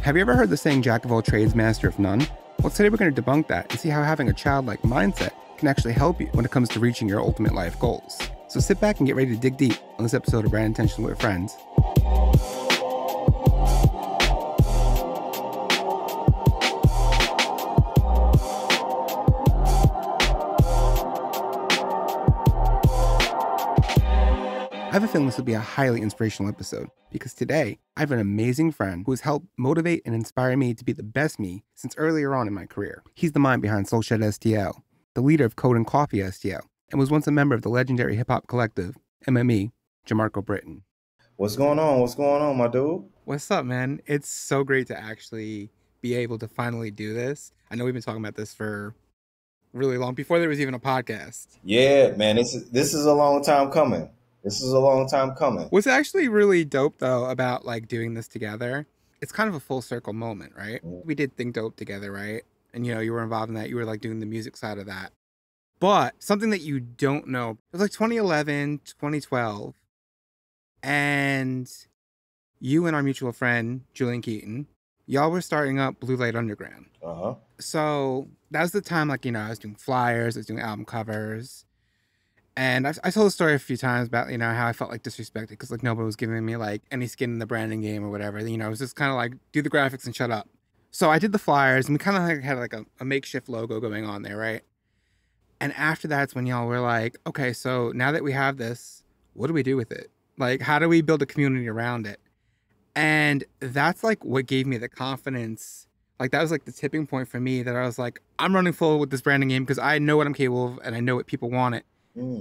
Have you ever heard the saying, jack of all trades, master of none? Well, today we're going to debunk that and see how having a childlike mindset can actually help you when it comes to reaching your ultimate life goals. So sit back and get ready to dig deep on this episode of Brand Intentional with Friends. I have a feeling this will be a highly inspirational episode because today I have an amazing friend who has helped motivate and inspire me to be the best me since earlier on in my career. He's the mind behind Soulshed STL, the leader of Code and Coffee STL, and was once a member of the legendary hip-hop collective, MME, JerMarco Britton. What's going on? What's going on, my dude? What's up, man? It's so great to actually be able to finally do this. I know we've been talking about this for really long, before there was even a podcast. Yeah, man, this is a long time coming. What's actually really dope, though, about like doing this together, it's kind of a full circle moment, right? Mm. We did Think Dope together, right? And, you know, you were involved in that. You were like doing the music side of that. But something that you don't know, it was like 2011, 2012. And you and our mutual friend, Julian Keaton, y'all were starting up Blue Light Underground. Uh-huh. So that was the time, like, you know, I was doing flyers, I was doing album covers. And I told the story a few times about, you know, how I felt like disrespected because like nobody was giving me like any skin in the branding game or whatever. You know, it was just kind of like do the graphics and shut up. So I did the flyers and we kind of like had like a makeshift logo going on there, right? And after that's when y'all were like, okay, so now that we have this, what do we do with it? Like, how do we build a community around it? And that's like what gave me the confidence. Like that was like the tipping point for me that I was like, I'm running full with this branding game because I know what I'm capable of and I know what people want it.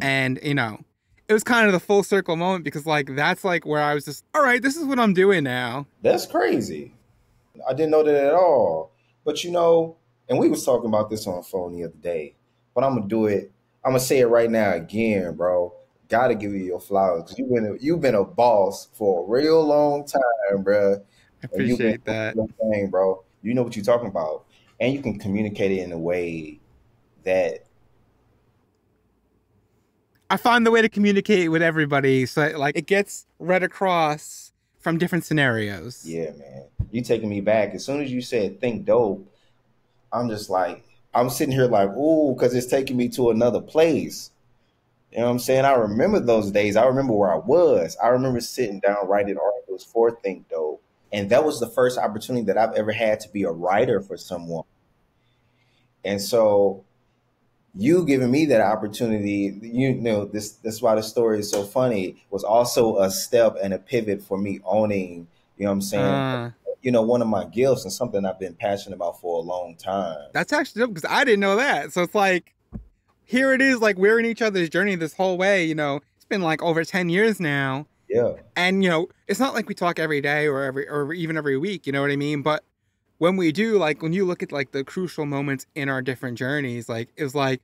And, you know, it was kind of the full circle moment because, like, that's, like, where I was just, all right, this is what I'm doing now. That's crazy. I didn't know that at all. But, you know, and we was talking about this on the phone the other day, but I'm going to do it. I'm going to say it right now again, bro. Got to give you your flowers. You've been a boss for a real long time, bro. I appreciate that. Thing, bro. You know what you're talking about. And you can communicate it in a way that I find the way to communicate with everybody so like it gets read across from different scenarios. Yeah, man. You taking me back. As soon as you said Think Dope, I'm just like, I'm sitting here like, ooh, because it's taking me to another place. You know what I'm saying? I remember those days. I remember where I was. I remember sitting down writing articles for Think Dope. And that was the first opportunity that I've ever had to be a writer for someone. And so you giving me that opportunity, you know, that's why the story is so funny, was also a step and a pivot for me owning, you know what I'm saying? You know, one of my gifts and something I've been passionate about for a long time. That's actually dope because I didn't know that. So it's like, here it is, like we're in each other's journey this whole way, you know, it's been like over 10 years now. Yeah. And, you know, it's not like we talk every day or even every week, you know what I mean? But when we do, like, when you look at, like, the crucial moments in our different journeys, like, it was like,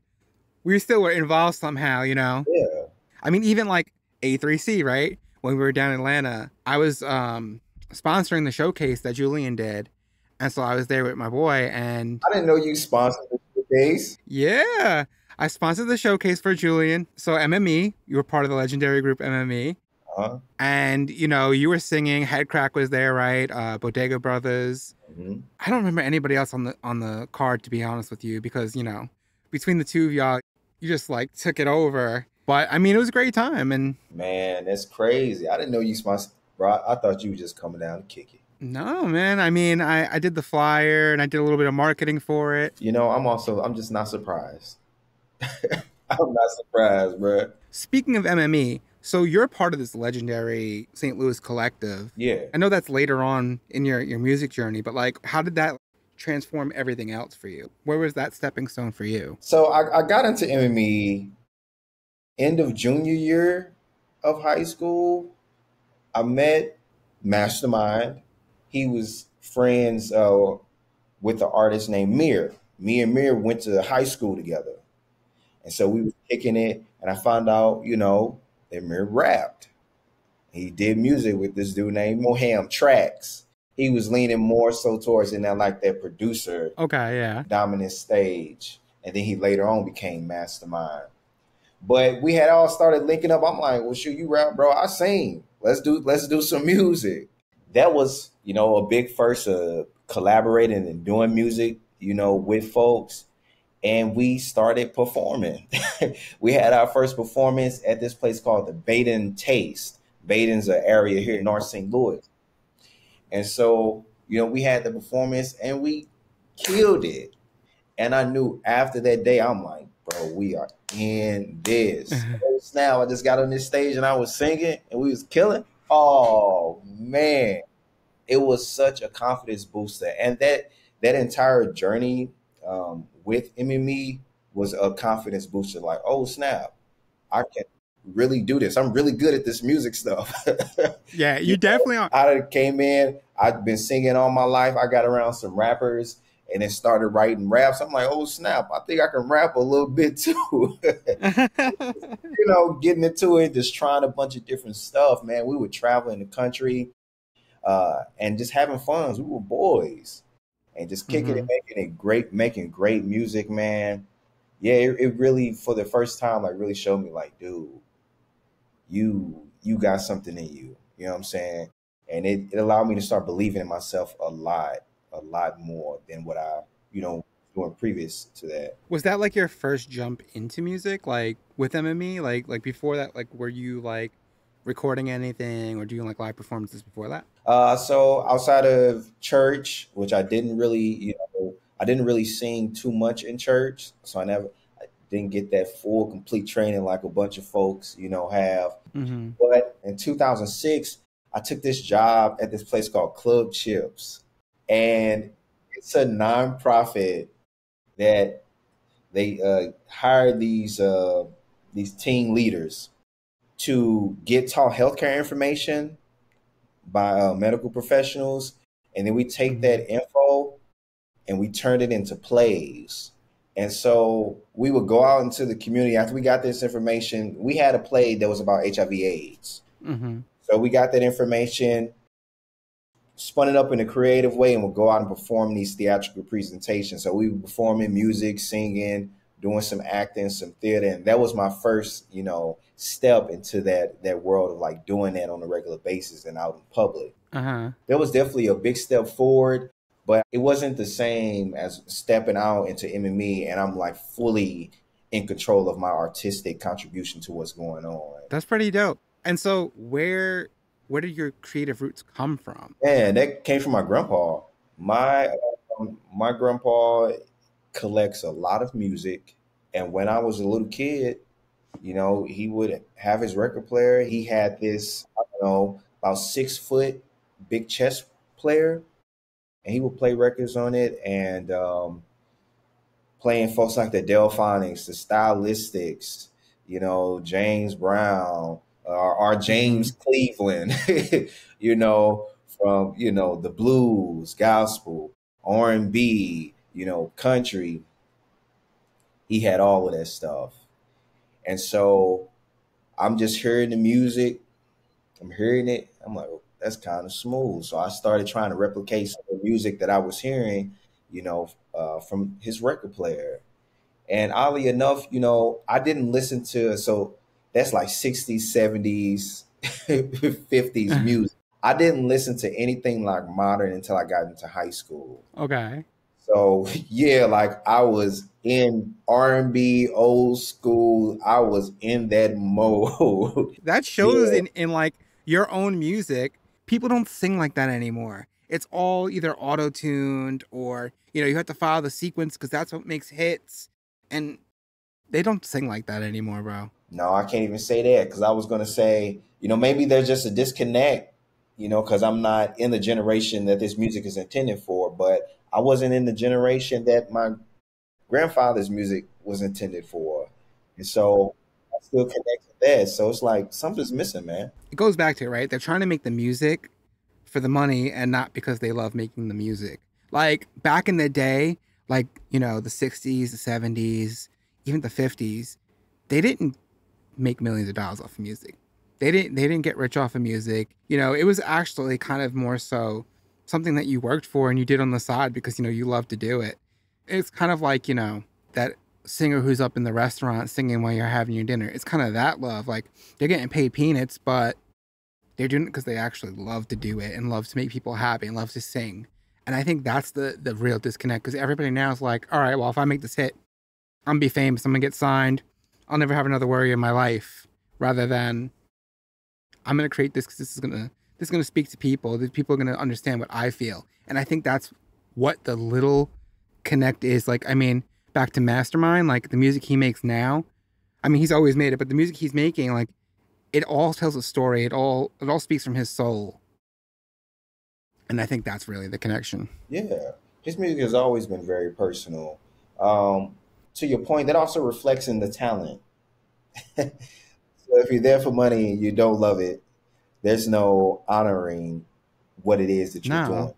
we still were involved somehow, you know? Yeah. I mean, even, like, A3C, right? When we were down in Atlanta, I was sponsoring the showcase that Julian did. And so I was there with my boy, and I didn't know you sponsored the showcase. Yeah. I sponsored the showcase for Julian. So MME, you were part of the legendary group MME. Uh-huh. And, you know, you were singing, Headcrack was there, right? Bodega Brothers. Mm-hmm. I don't remember anybody else on the card, to be honest with you, because, you know, between the two of y'all, you just like took it over. But I mean, it was a great time. And man, that's crazy. I didn't know you sponsored, bro. I thought you were just coming down to kick it. No, man. I mean, I did the flyer and I did a little bit of marketing for it. You know, I'm just not surprised. I'm not surprised, bro. Speaking of MME, so you're part of this legendary St. Louis collective. Yeah. I know that's later on in your music journey, but like, how did that transform everything else for you? Where was that stepping stone for you? So I got into MME end of junior year of high school. I met Mastermind. He was friends with an artist named Mir. Me and Mir went to high school together. And so we were kicking it, and I found out, you know, that Mir rapped. He did music with this dude named Moham Tracks. He was leaning more so towards in that like that producer, dominant stage. And then he later on became Mastermind. But we had all started linking up. I'm like, well, shoot, you rap, bro. I sing. Let's do some music. That was, a big first collaborating and doing music, with folks. And we started performing. We had our first performance at this place called the Baden Taste. Baden's an area here in North St. Louis. And so, we had the performance and we killed it. And I knew after that day, I'm like, bro, we are in this. Now I just got on this stage and I was singing and we was killing. Oh man, it was such a confidence booster. And that entire journey with MME was a confidence booster. Like, oh snap, I can really do this. I'm really good at this music stuff. Yeah, you definitely are. I came in, I've been singing all my life. I got around some rappers and then started writing raps. I'm like, oh snap, I think I can rap a little bit too. Getting into it, just trying a bunch of different stuff, man. We would travel in the country and just having fun. We were boys and just kicking it, making great music, man. Yeah, it really, for the first time, like really showed me like, dude, you got something in you. You know what I'm saying? And it allowed me to start believing in myself a lot more than what I, doing previous to that. Was that like your first jump into music, like with MME? Like before that, like were you like recording anything or doing like live performances before that? So outside of church, which I didn't really, I didn't really sing too much in church. So I didn't get that full complete training like a bunch of folks, have. Mm-hmm. But in 2006, I took this job at this place called Club Chips. And it's a nonprofit that they hire these teen leaders to get taught healthcare information by medical professionals. And then we take that info and we turn it into plays. And so we would go out into the community after we got this information. We had a play that was about HIV/AIDS. Mm-hmm. So we got that information, spun it up in a creative way, and would go out and perform these theatrical presentations. So we were performing music, singing, doing some acting, some theater. And that was my first, step into that world of like doing that on a regular basis and out in public. Uh-huh. That was definitely a big step forward, but it wasn't the same as stepping out into MME and I'm like fully in control of my artistic contribution to what's going on. That's pretty dope. And so where did your creative roots come from? Man, that came from my grandpa. My grandpa collects a lot of music. And when I was a little kid, he would have his record player. He had this, about 6 foot big chess player. And he would play records on it and playing folks like the Delphonics, the Stylistics, James Brown, or James Cleveland, from, the blues, gospel, R&B, country. He had all of that stuff. And so I'm just hearing the music. I'm hearing it. I'm like, oh, that's kind of smooth. So I started trying to replicate some of the music that I was hearing, from his record player. And oddly enough, I didn't listen to, so that's like 60s, 70s, 50s music. I didn't listen to anything like modern until I got into high school. Okay. So yeah, like I was in R&B, old school. I was in that mode. That shows in like your own music. People don't sing like that anymore. It's all either auto-tuned or, you have to follow the sequence because that's what makes hits. And they don't sing like that anymore, bro. No, I can't even say that because I was going to say, maybe there's just a disconnect, because I'm not in the generation that this music is intended for. But I wasn't in the generation that my grandfather's music was intended for. And so I still connect to that. So it's like something's missing, man. It goes back to, right? They're trying to make the music for the money and not because they love making the music. Like back in the day, like, the 60s, the 70s, even the 50s, they didn't make millions of dollars off of music. They didn't get rich off of music. It was actually kind of more so something that you worked for and you did on the side because, you love to do it. It's kind of like, that singer who's up in the restaurant singing while you're having your dinner. It's kind of that love. Like they're getting paid peanuts, but They're doing it because they actually love to do it and love to make people happy and love to sing. And I think that's the real disconnect, because everybody now is like, all right, well, if I make this hit, I'm gonna be famous, I'm gonna get signed, I'll never have another worry in my life, rather than I'm gonna create this because this is gonna speak to people. These people are gonna understand what I feel. And I think that's what the little connect is. Like, I mean, back to Mastermind, like the music he makes now, I mean, he's always made it, but the music he's making, like, it all tells a story. It all speaks from his soul. And I think that's really the connection. Yeah, his music has always been very personal. To your point, that also reflects in the talent. So if you're there for money and you don't love it, there's no honoring what it is that you're No. doing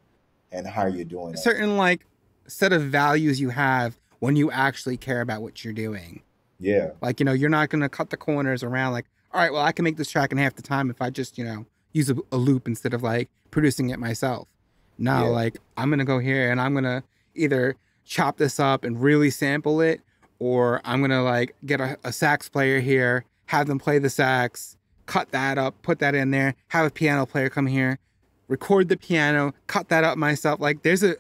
and how you're doing A it. certain like set of values you have when you actually care about what you're doing. Yeah, Like, you're not going to cut the corners around like, all right, well, I can make this track in half the time if I just, use a loop instead of like producing it myself. No, yeah, like, I'm going to go here and I'm going to either chop this up and really sample it, or I'm going to like get a sax player here, have them play the sax, cut that up, put that in there, have a piano player come here, record the piano, cut that up myself. Like, there's a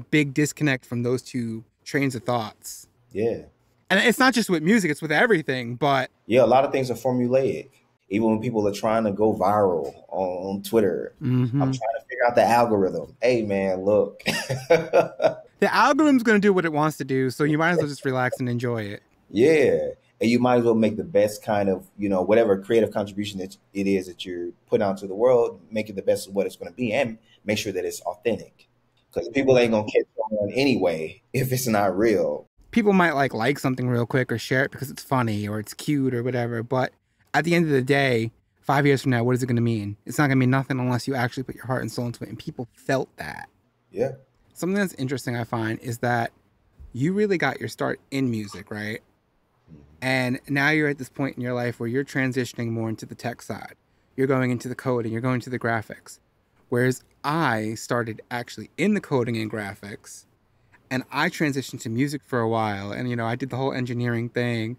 big disconnect from those two trains of thoughts. yeah. And it's not just with music, it's with everything, but Yeah, a lot of things are formulaic. Even when people are trying to go viral on Twitter, I'm trying to figure out the algorithm. Hey, man, look. the algorithm's going to do what it wants to do, so you might as well just relax and enjoy it. Yeah. And you might as well make the best kind of, whatever creative contribution that it is that you're putting out to the world, make it the best of what it's going to be, and make sure that it's authentic. Because people ain't going to catch on anyway if it's not real. People might like something real quick or share it because it's funny or it's cute or whatever, but at the end of the day, 5 years from now, what is it going to mean? It's not going to mean nothing unless you actually put your heart and soul into it, and people felt that. Yeah. Something that's interesting, I find, is that you really got your start in music, right? And now you're at this point in your life where you're transitioning more into the tech side. You're going into the coding, you're going into the graphics. Whereas I started actually in the coding and graphics, and I transitioned to music for a while. And, I did the whole engineering thing.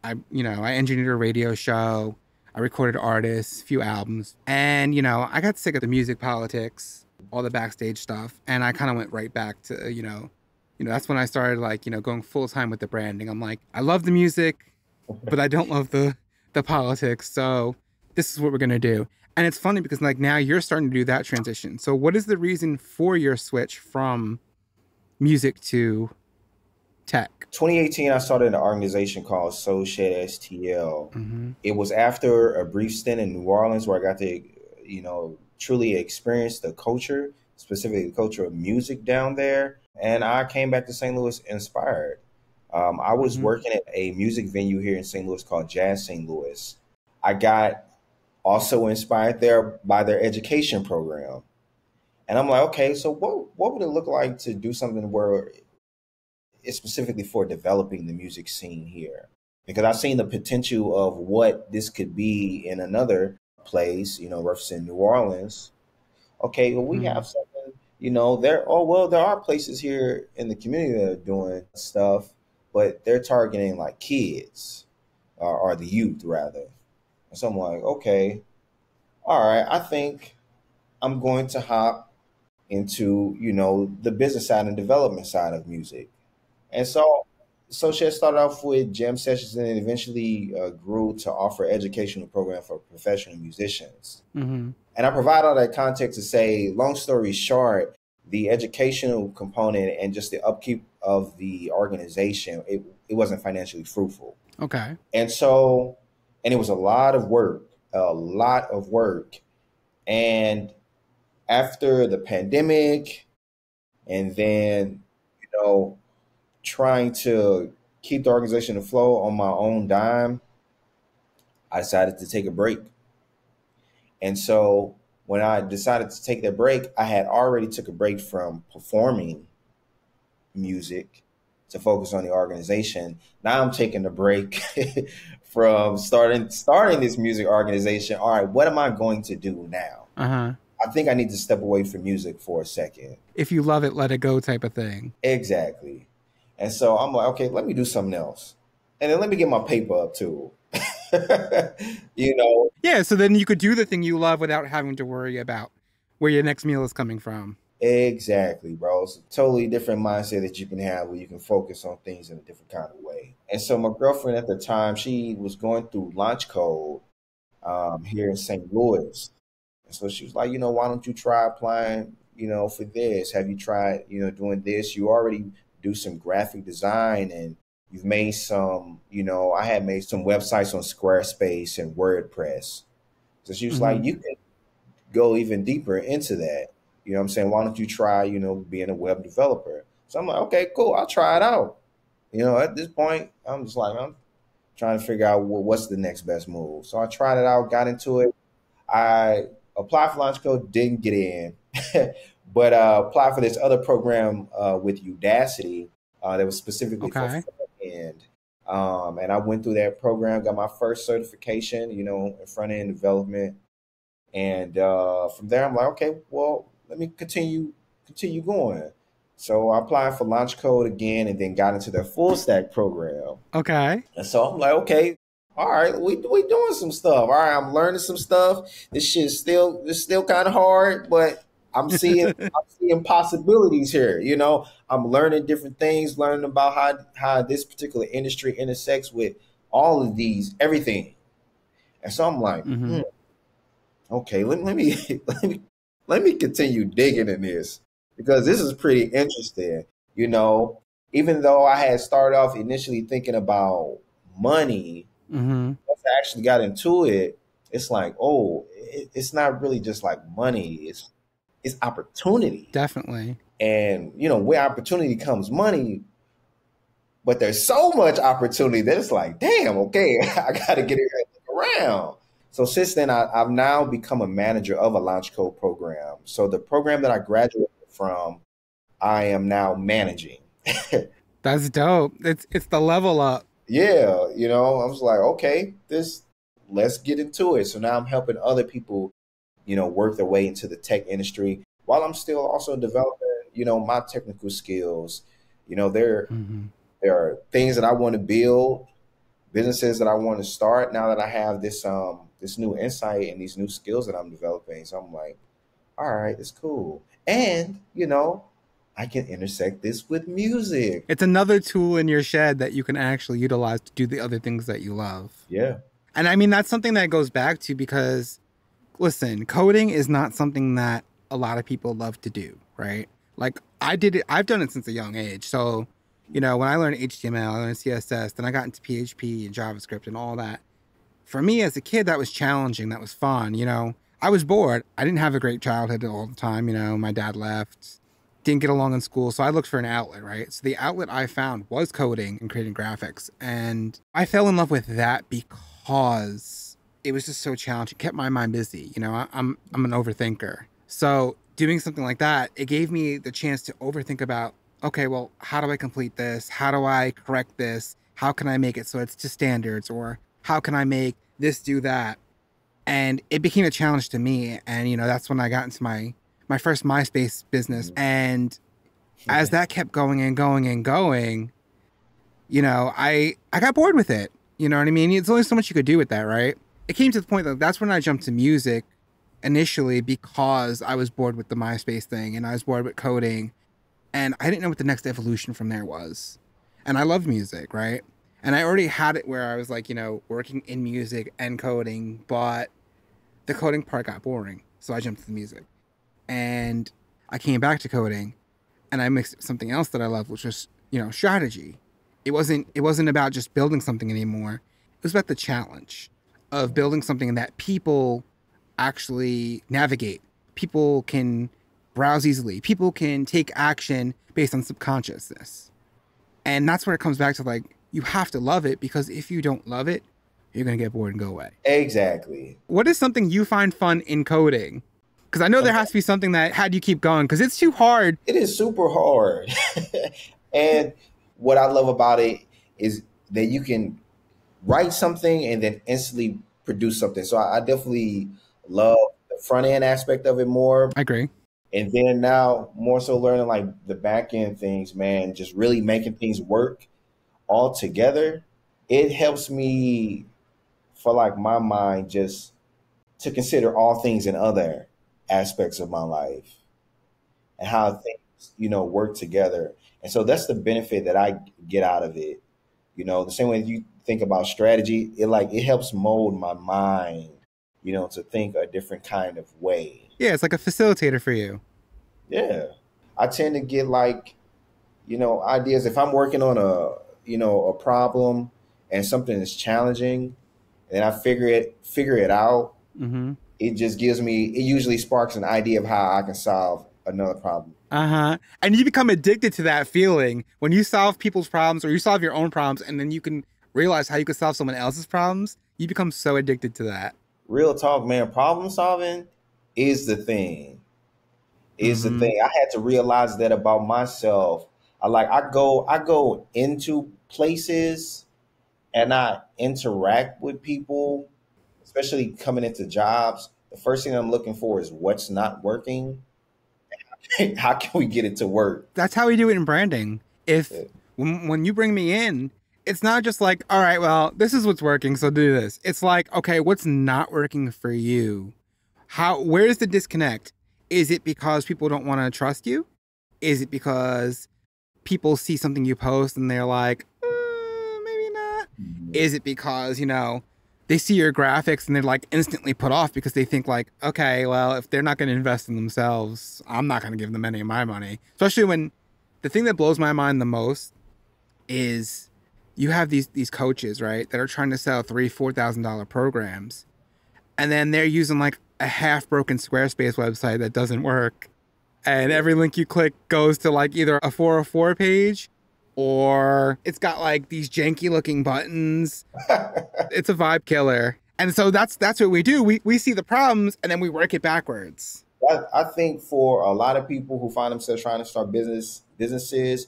I engineered a radio show. I recorded artists, a few albums. And, I got sick of the music politics, all the backstage stuff. And I kind of went right back to, that's when I started going full time with the branding. I'm like, I love the music, but I don't love the politics. So this is what we're going to do. And it's funny because now you're starting to do that transition. So what is the reason for your switch from music to tech? 2018, I started an organization called Soulshed STL. Mm-hmm. It was after a brief stint in New Orleans where I got to, truly experience the culture, specifically the culture of music down there. And I came back to St. Louis inspired. I was working at a music venue here in St. Louis called Jazz St. Louis. I got also inspired there by their education program. And I'm like, okay, so what would it look like to do something where it's specifically for developing the music scene here? Because I've seen the potential of what this could be in another place, referencing New Orleans. Okay, well, we have something, there are places here in the community that are doing stuff, but they're targeting like kids or the youth rather. And so I'm like, okay, all right, I think I'm going to hop into, the business side and development side of music. And so Soulshed started off with jam sessions and then eventually grew to offer educational program for professional musicians. Mm-hmm. And I provide all that context to say, long story short, the educational component and just the upkeep of the organization, it wasn't financially fruitful. Okay. And it was a lot of work. And after the pandemic and then, trying to keep the organization afloat on my own dime, I decided to take a break. And so when I decided to take that break, I had already took a break from performing music to focus on the organization. Now I'm taking a break from starting this music organization. All right, what am I going to do now? Uh-huh. I think I need to step away from music for a second. If you love it, let it go type of thing. Exactly. And so I'm like, okay, let me do something else. And then let me get my paper up too. You know, Yeah, so then you could do the thing you love without having to worry about where your next meal is coming from. exactly, bro. It's a totally different mindset that you can have where you can focus on things in a different kind of way. And so my girlfriend at the time, she was going through LaunchCode here in St. Louis. And so she was like, why don't you try applying, for this? Have you tried, doing this? You already do some graphic design and you've made some, I had made some websites on Squarespace and WordPress. So she was like, Mm-hmm. you can go even deeper into that. You know what I'm saying? Why don't you try, being a web developer? So I'm like, okay, cool. I'll try it out. At this point, I'm just like, I'm trying to figure out what's the next best move. So I tried it out, got into it. I applied for LaunchCode, didn't get in, but applied for this other program with Udacity that was specifically for Okay. front end. And I went through that program, got my first certification, in front end development. And from there, I'm like, okay, well, let me continue going. So I applied for LaunchCode again, and then got into their full stack program. Okay. And so I'm like, okay, all right, we doing some stuff. All right, I'm learning some stuff. This shit is still kind of hard, but I'm seeing possibilities here. I'm learning different things, learning about how this particular industry intersects with all of these everything. And so I'm like, Mm-hmm. okay, let me let me continue digging in this because this is pretty interesting. You know, Even though I had started off initially thinking about money, Mm-hmm. once I actually got into it, it's like, oh, it's not really just like money. It's opportunity, Definitely. and where opportunity comes money. But there's so much opportunity that it's like, damn, okay, I got to get it and look around. So since then, I've now become a manager of a LaunchCode program. So the program that I graduated from, I am now managing. That's dope. It's the level up. Yeah, I was like, okay, let's get into it. So now I'm helping other people, work their way into the tech industry while I'm still also developing, my technical skills. There Mm-hmm. there are things that I want to build, businesses that I want to start now that I have this new insight and these new skills that I'm developing. So I'm like, all right, it's cool. And, I can intersect this with music. It's another tool in your shed that you can actually utilize to do the other things that you love. Yeah. And I mean, that's something that goes back to because, listen, coding is not something that a lot of people love to do, right? Like, I've done it since a young age. So, when I learned HTML, I learned CSS, then I got into PHP and JavaScript and all that. For me as a kid, that was challenging. That was fun. I was bored. I didn't have a great childhood all the time. My dad left, didn't get along in school. So I looked for an outlet, right? So the outlet I found was coding and creating graphics. And I fell in love with that because it was just so challenging. It kept my mind busy. I'm an overthinker. So doing something like that, it gave me the chance to overthink about, okay, well, how do I complete this? How do I correct this? How can I make it so it's to standards? Or how can I make this do that? And it became a challenge to me. And, that's when I got into my first MySpace business. And as that kept going and going and going, I got bored with it. You know what I mean? It's only so much you could do with that, right? It came to the point that that's when I jumped to music initially because I was bored with the MySpace thing and I was bored with coding and I didn't know what the next evolution from there was. And I love music, right? And I already had it where I was like, working in music and coding, but the coding part got boring. So I jumped to the music. And I came back to coding and I mixed something else that I love, which was, strategy. It wasn't about just building something anymore. It was about the challenge of building something that people actually navigate. People can browse easily. People can take action based on subconsciousness. And that's where it comes back to like, you have to love it because if you don't love it, you're going to get bored and go away. Exactly. What is something you find fun in coding? Because I know there has to be something that had you keep going because it's too hard. It is super hard. And what I love about it is that you can write something and then instantly produce something. So I definitely love the front end aspect of it more. I agree. And then now more so learning like the back end things, man, just really making things work all together. It helps me for like my mind just to consider all things in other aspects of my life and how things, work together. And so that's the benefit that I get out of it. The same way you think about strategy, it helps mold my mind, to think a different kind of way. Yeah, it's like a facilitator for you. Yeah. I tend to get ideas if I'm working on a problem and something is challenging and I figure it out. Mm-hmm. It usually sparks an idea of how I can solve another problem. And you become addicted to that feeling when you solve people's problems or you solve your own problems, and then you can realize how you can solve someone else's problems. You become so addicted to that. Real talk, man. Problem solving is the thing. Is the thing. I had to realize that about myself. I go into places and I interact with people, especially coming into jobs. The first thing I'm looking for is what's not working. How can we get it to work? That's how we do it in branding. When you bring me in, it's not just like, all right, well, this is what's working, so do this. It's like, okay, what's not working for you? Where's the disconnect? Is it because people don't want to trust you? Is it because people see something you post and they're like, maybe not? Mm-hmm. Is it because, they see your graphics and they're like instantly put off because they think like, okay, well, if they're not going to invest in themselves, I'm not going to give them any of my money. Especially when the thing that blows my mind the most is you have these coaches, right, that are trying to sell $3,000-$4,000 programs. And then they're using like a half-broken Squarespace website that doesn't work. And every link you click goes to like either a 404 page or it's got like these janky looking buttons. It's a vibe killer. And so that's what we do. We see the problems and then we work it backwards. I think for a lot of people who find themselves trying to start businesses,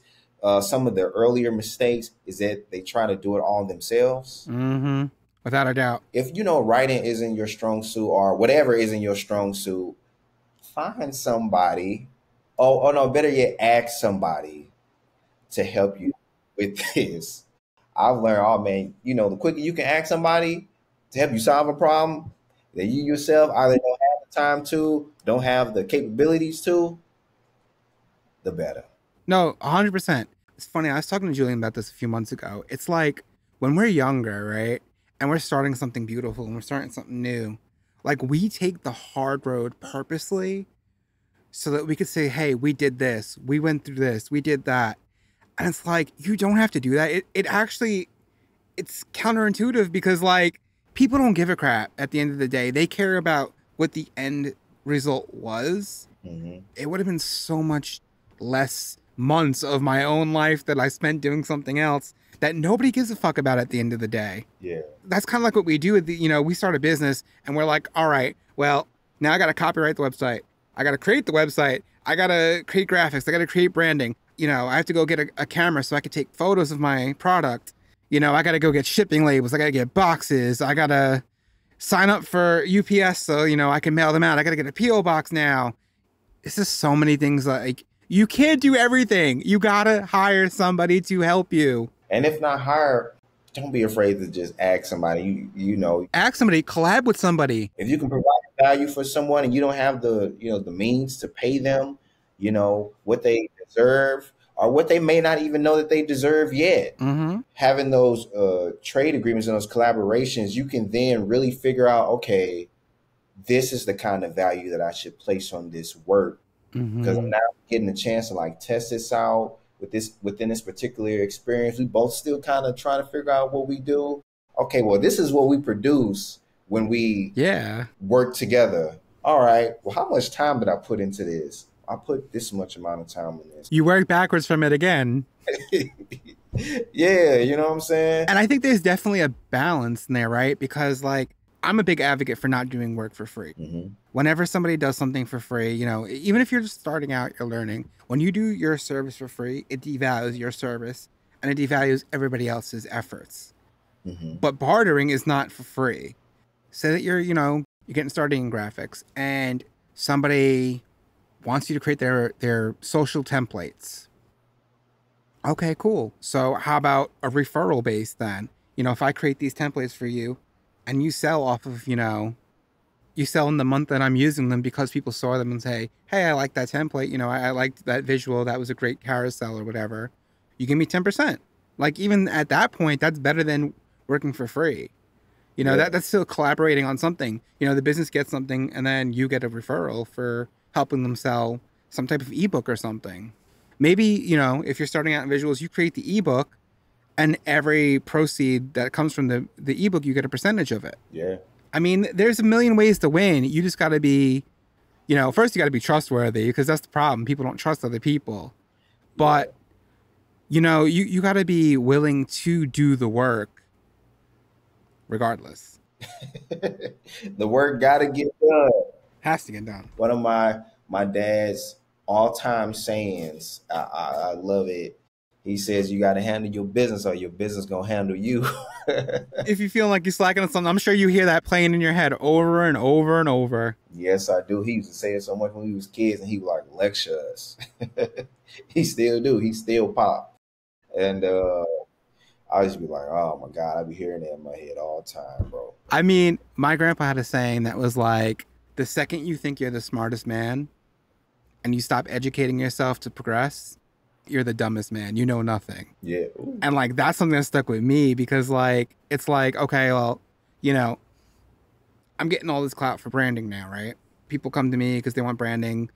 some of their earlier mistakes is that they try to do it all themselves. Mm-hmm. Without a doubt. If writing isn't your strong suit or whatever isn't your strong suit, find somebody. Oh no, better yet, ask somebody to help you with this. I've learned, the quicker you can ask somebody to help you solve a problem that you yourself either don't have the time to, don't have the capabilities to, the better. No, 100%. It's funny. I was talking to Julian about this a few months ago. It's like when we're younger, right? And we're starting something beautiful and we're starting something new. Like we take the hard road purposely so that we could say, hey, we did this. We went through this. We did that. And it's like, you don't have to do that. It's counterintuitive because like people don't give a crap at the end of the day. They care about what the end result was. Mm-hmm. It would have been so much less months of my own life that I spent doing something else that nobody gives a fuck about at the end of the day. Yeah. That's kind of like what we do. We start a business and we're like, all right, well, now I got to copyright the website. I got to create the website. I got to create graphics. I got to create branding. I have to go get a camera so I can take photos of my product. I got to go get shipping labels. I got to get boxes. I got to sign up for UPS so, I can mail them out. I got to get a P.O. box now. It's just so many things. Like you can't do everything. You got to hire somebody to help you. And if not hire, don't be afraid to just ask somebody. Ask somebody, collab with somebody. If you can provide value for someone and you don't have the means to pay them, what they deserve or what they may not even know that they deserve yet. Mm-hmm. Having those trade agreements and those collaborations, you can then really figure out, okay, this is the kind of value that I should place on this work because I'm now getting a chance to like test this out within this particular experience. We both still kind of trying to figure out what we do. Okay, well, this is what we produce when we work together. All right, well, how much time did I put into this? I put this much amount of time in this. You work backwards from it again. Yeah, you know what I'm saying? And I think there's definitely a balance in there, right? Because like, I'm a big advocate for not doing work for free. Mm-hmm. Whenever somebody does something for free, even if you're just starting out, you're learning. When you do your service for free, it devalues your service and it devalues everybody else's efforts. Mm-hmm. But bartering is not for free. Say that you're getting started in graphics and somebody wants you to create their social templates. Okay, cool. So how about a referral base then? If I create these templates for you, and you sell off of, you sell in the month that I'm using them because people saw them and say, hey, I like that template. I liked that visual. That was a great carousel or whatever. You give me 10%. Like, even at that point, that's better than working for free. Yeah, That's still collaborating on something. The business gets something and then you get a referral for helping them sell some type of ebook or something. Maybe, if you're starting out in visuals, you create the ebook and every proceed that comes from the ebook, you get a percentage of it. yeah, I mean, there's a million ways to win. You just got to be, first you got to be trustworthy, because that's the problem. People don't trust other people. yeah. But, you got to be willing to do the work regardless. The work gotta get done. Has to get done. One of my dad's all time sayings. I love it. He says you got to handle your business, or your business gonna handle you. If you feel like you're slacking on something, I'm sure you hear that playing in your head over and over and over. Yes, I do. He used to say it so much when we was kids, and he would like lecture us. He still do. He still pop. And I used to be like, oh my God, I be hearing that in my head all the time, bro. I mean, my grandpa had a saying that was like, the second you think you're the smartest man and you stop educating yourself to progress, you're the dumbest man. You know nothing. Yeah. Ooh. And like, that's something that stuck with me, because like, it's like, okay, well, I'm getting all this clout for branding now, right? People come to me because they want branding.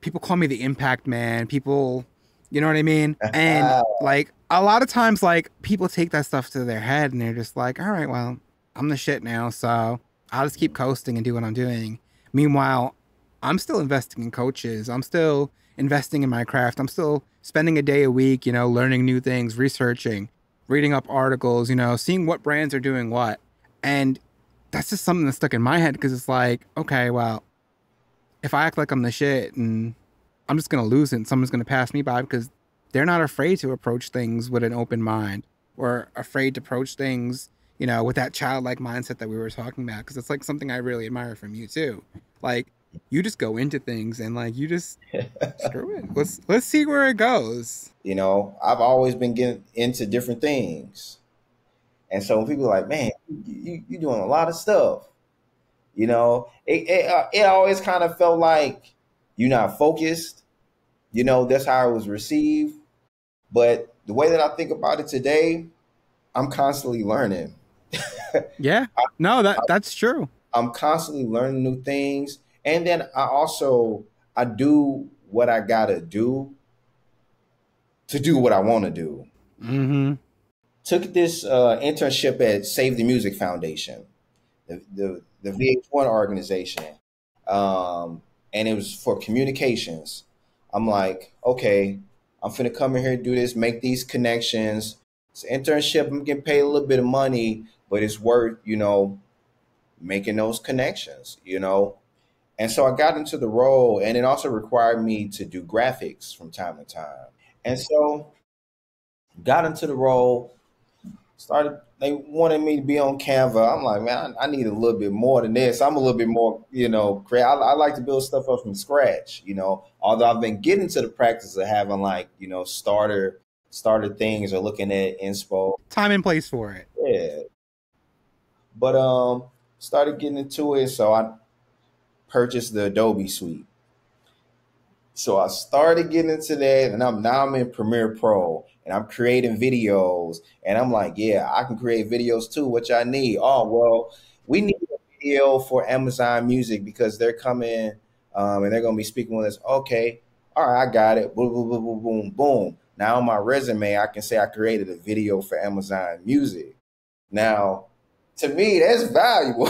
People call me the impact man. People, you know what I mean? And like, a lot of times, like, people take that stuff to their head and they're just like, all right, well, I'm the shit now, so I'll just keep coasting and do what I'm doing. Meanwhile, I'm still investing in coaches. I'm still investing in my craft. I'm still spending a day a week, learning new things, researching, reading up articles, seeing what brands are doing what. And that's just something that stuck in my head, because it's like, okay, well, if I act like I'm the shit, and I'm just going to lose it, and someone's going to pass me by, because they're not afraid to approach things with an open mind, or afraid to approach things, with that childlike mindset that we were talking about. Because it's like something I really admire from you too. Like, you just go into things and like, you just screw it. Let's see where it goes. I've always been getting into different things. And so when people are like, man, you're doing a lot of stuff, it always kind of felt like you're not focused. That's how it was received. But the way that I think about it today, I'm constantly learning. Yeah, no, that's true. I'm constantly learning new things. And then I do what I gotta do to do what I want to do. Mm-hmm. Took this internship at Save the Music Foundation, the VH1 organization, and it was for communications. I'm like, okay, I'm finna come in here and do this, make these connections. It's an internship. I'm getting paid a little bit of money, but it's worth, making those connections, And so I got into the role, and it also required me to do graphics from time to time. And so got into the role, they wanted me to be on Canva. I'm like, man, I need a little bit more than this. I'm a little bit more, creative. I like to build stuff up from scratch, although I've been getting to the practice of having like, starter things, or looking at inspo. Time and place for it. Yeah. But started getting into it. So I purchased the Adobe suite. So I started getting into that, and I'm in Premiere Pro, and I'm creating videos, and I'm like, yeah, I can create videos too, which I need. Oh, well, we need a video for Amazon Music because they're coming, and they're going to be speaking with us. Okay, all right, I got it. Boom, boom, boom, boom, boom, boom. Now on my resume, I can say I created a video for Amazon Music. Now, to me, that's valuable.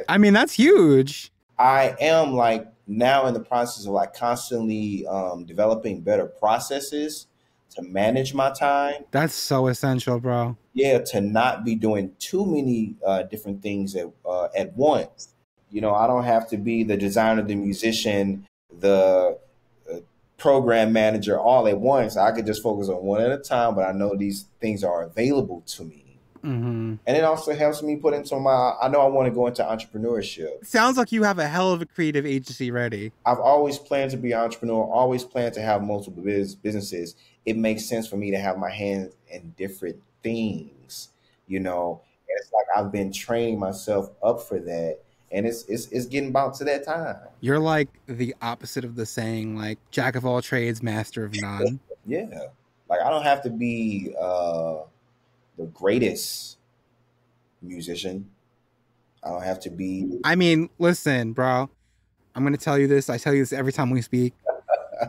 I mean, that's huge. I am like now in the process of like constantly developing better processes to manage my time. That's so essential, bro. Yeah, to not be doing too many different things at once. I don't have to be the designer, the musician, the program manager all at once. I could just focus on one at a time, but I know these things are available to me. Mm-hmm. And it also helps me put into I know I want to go into entrepreneurship. Sounds like you have a hell of a creative agency ready. I've always planned to be an entrepreneur, always planned to have multiple businesses. It makes sense for me to have my hands in different things, and it's like I've been training myself up for that, and it's getting about to that time. You're like the opposite of the saying, like jack of all trades, master of none. Yeah, like I don't have to be the greatest musician. I don't have to be. I mean, listen, bro, I'm going to tell you this. I tell you this every time we speak.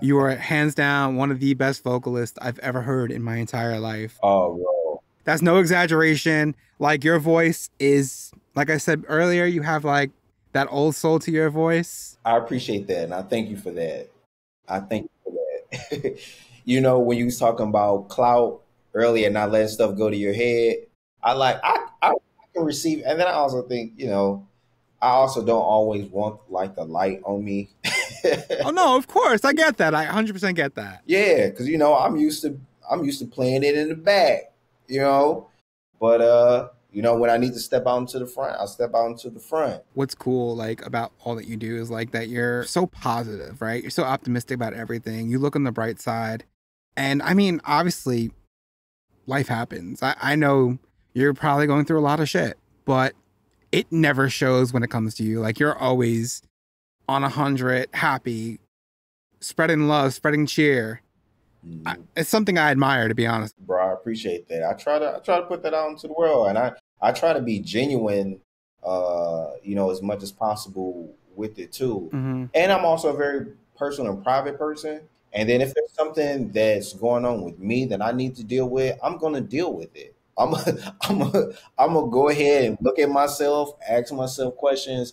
You are hands down one of the best vocalists I've ever heard in my entire life. Oh, bro. That's no exaggeration. Like, your voice is, like I said earlier, you have like that old soul to your voice. I appreciate that, and I thank you for that. I thank you for that. You know, when you was talking about clout earlier, not letting stuff go to your head, I can receive, and then I also think, you know, I also don't always want like the light on me. Oh no, of course, I get that. I 100% get that. Yeah, because you know I'm used to playing it in the back, you know. But you know, when I need to step out into the front, I'll step out into the front. What's cool like about all that you do is like that you're so positive, right? You're so optimistic about everything. You look on the bright side. And I mean, obviously, life happens. I know you're probably going through a lot of shit, but it never shows when it comes to you. Like, you're always on 100, happy, spreading love, spreading cheer. It's something I admire, to be honest. Bro, I appreciate that. I try to put that out into the world, and I try to be genuine, you know, as much as possible with it too. Mm-hmm. And I'm also a very personal and private person. And then if there's something that's going on with me that I need to deal with, I'm gonna deal with it. I'm gonna go ahead and look at myself, ask myself questions,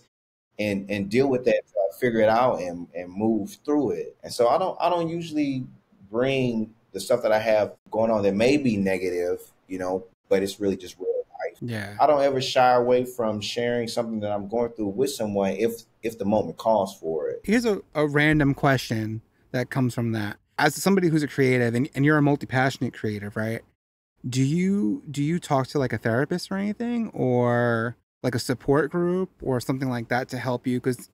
and deal with that until I figure it out and move through it. And so I don't usually bring the stuff that I have going on that may be negative, you know, but it's really just real life. Yeah. I don't ever shy away from sharing something that I'm going through with someone if the moment calls for it. Here's a random question that comes from that. As somebody who's a creative and you're a multi-passionate creative, right? Do you talk to like a therapist or anything, or like a support group or something like that to help you? Because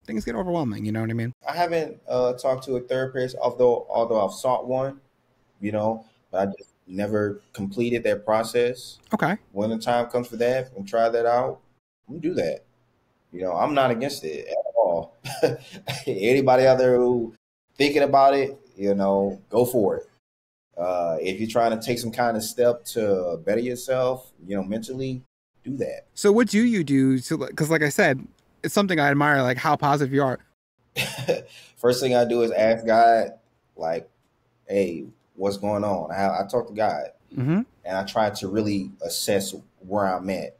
things get overwhelming, you know what I mean? I haven't talked to a therapist, although I've sought one, you know, but I just never completed that process. Okay. When the time comes for that and try that out, I'm gonna do that. You know, I'm not against it at all. Anybody out there who thinking about it, you know, go for it. If you're trying to take some kind of step to better yourself, you know, mentally, do that. So what do you do to, because like I said, it's something I admire, like how positive you are. First thing I do is ask God, like, hey, what's going on? I talk to God, mm-hmm. and I try to really assess where I'm at,